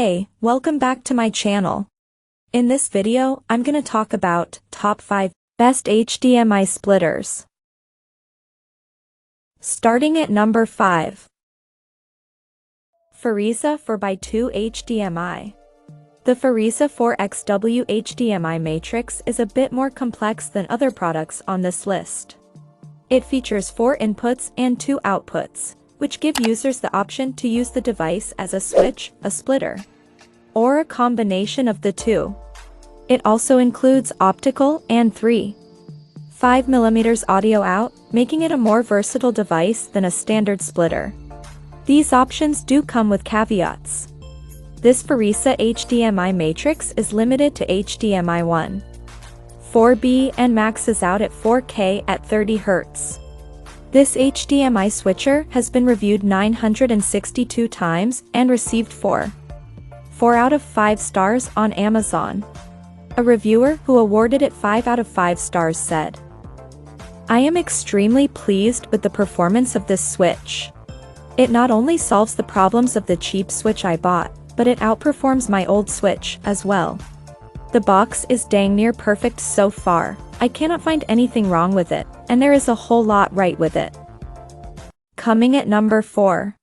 Hey, welcome back to my channel. In this video, I'm gonna talk about top 5 best HDMI splitters. Starting at number 5. FERRISA 4x2 HDMI. The FERRISA 4XW HDMI matrix is a bit more complex than other products on this list. It features 4 inputs and 2 outputs, which give users the option to use the device as a switch, a splitter, or a combination of the two. It also includes optical and 3.5mm audio out, making it a more versatile device than a standard splitter. These options do come with caveats. This FERRISA HDMI matrix is limited to HDMI 1, 4B and maxes out at 4K at 30 Hz. This HDMI switcher has been reviewed 962 times and received 4 out of 5 stars on Amazon. A reviewer who awarded it 5 out of 5 stars said, "I am extremely pleased with the performance of this switch. It not only solves the problems of the cheap switch I bought, but it outperforms my old switch as well. The box is dang near perfect so far. I cannot find anything wrong with it, and there is a whole lot right with it." Coming at number 4.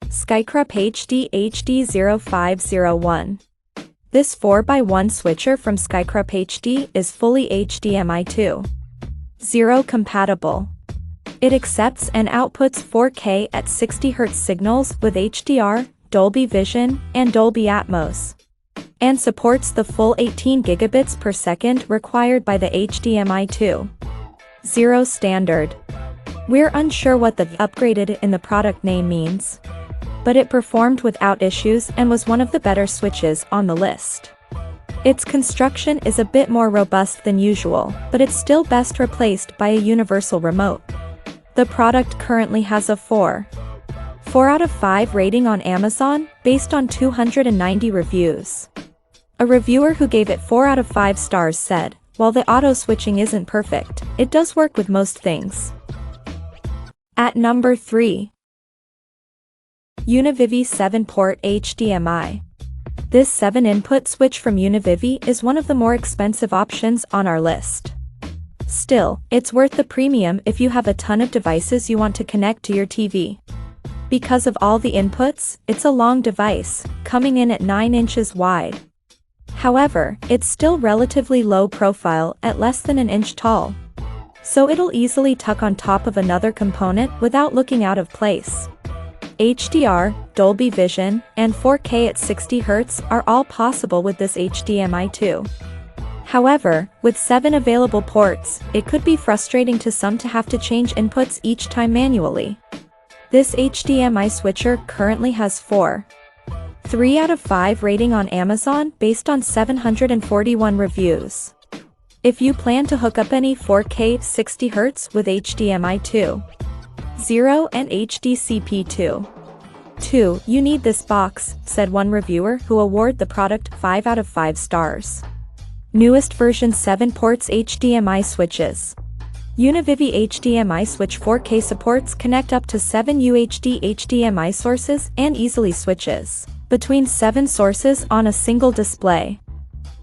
SkycropHD HD0501. This 4x1 switcher from SkycropHD is fully HDMI 2.0 compatible. It accepts and outputs 4K at 60 Hz signals with HDR, Dolby Vision, and Dolby Atmos, and supports the full 18 gigabits per second required by the HDMI 2.0 standard. We're unsure what the upgraded in the product name means, but it performed without issues and was one of the better switches on the list. Its construction is a bit more robust than usual, but it's still best replaced by a universal remote. The product currently has a 4 out of 5 rating on Amazon, based on 290 reviews. A reviewer who gave it 4 out of 5 stars said, "While the auto switching isn't perfect, it does work with most things." At number 3. Univivi 7-port HDMI. This 7-input switch from Univivi is one of the more expensive options on our list. Still, it's worth the premium if you have a ton of devices you want to connect to your TV. Because of all the inputs, it's a long device, coming in at 9 inches wide. However, it's still relatively low profile at less than an inch tall, so it'll easily tuck on top of another component without looking out of place. HDR, Dolby Vision, and 4K at 60 Hz are all possible with this HDMI 2. However, with 7 available ports, it could be frustrating to some to have to change inputs each time manually. This HDMI switcher currently has 3 out of 5 rating on Amazon based on 741 reviews. If you plan to hook up any 4K 60 Hz with HDMI 2.0 and HDCP 2.2, you need this box, said one reviewer who awarded the product 5 out of 5 stars. Newest version 7 ports HDMI switches. Univivi HDMI switch 4K supports connect up to 7 UHD HDMI sources and easily switches between 7 sources on a single display.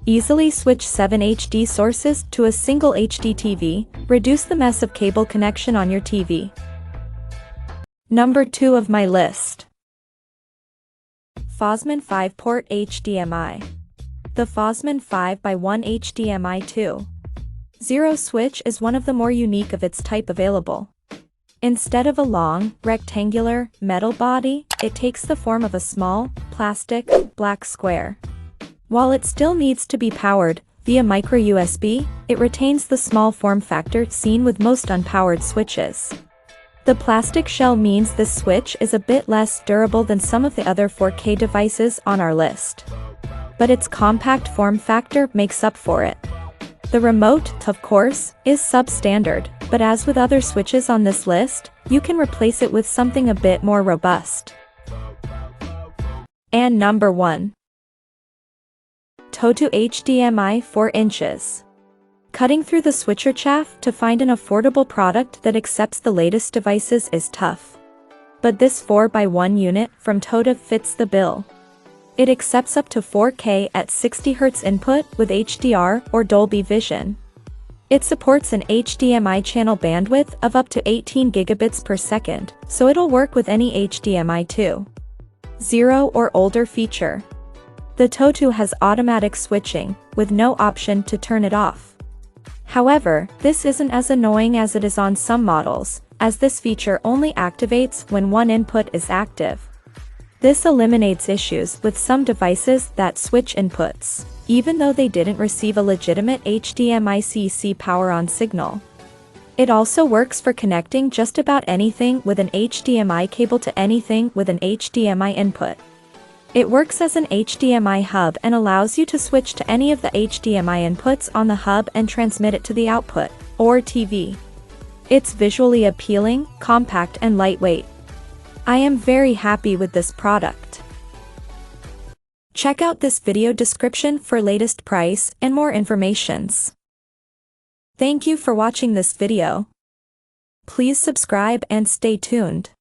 Easily switch 7 HD sources to a single HD TV, reduce the mess of cable connection on your TV. Number 2 of my list. Fosmon 5-port HDMI. The Fosmon 5x1 HDMI 2.0 switch is one of the more unique of its type available. Instead of a long, rectangular, metal body, it takes the form of a small, plastic, black square. While it still needs to be powered via micro USB, it retains the small form factor seen with most unpowered switches. The plastic shell means this switch is a bit less durable than some of the other 4K devices on our list, but its compact form factor makes up for it. The remote, of course, is substandard, but as with other switches on this list, you can replace it with something a bit more robust. And number 1. TOTU HDMI 4 inches. Cutting through the switcher chaff to find an affordable product that accepts the latest devices is tough. But this 4x1 unit from TOTU fits the bill. It accepts up to 4K at 60Hz input with HDR or Dolby Vision. It supports an HDMI channel bandwidth of up to 18 gigabits per second, so it'll work with any HDMI 2.0 or older feature. The TOTU has automatic switching, with no option to turn it off. However, this isn't as annoying as it is on some models, as this feature only activates when one input is active. This eliminates issues with some devices that switch inputs, even though they didn't receive a legitimate HDMI CC power-on signal. It also works for connecting just about anything with an HDMI cable to anything with an HDMI input. It works as an HDMI hub and allows you to switch to any of the HDMI inputs on the hub and transmit it to the output, or TV. It's visually appealing, compact and lightweight. I am very happy with this product. Check out this video description for latest price and more informations. Thank you for watching this video. Please subscribe and stay tuned.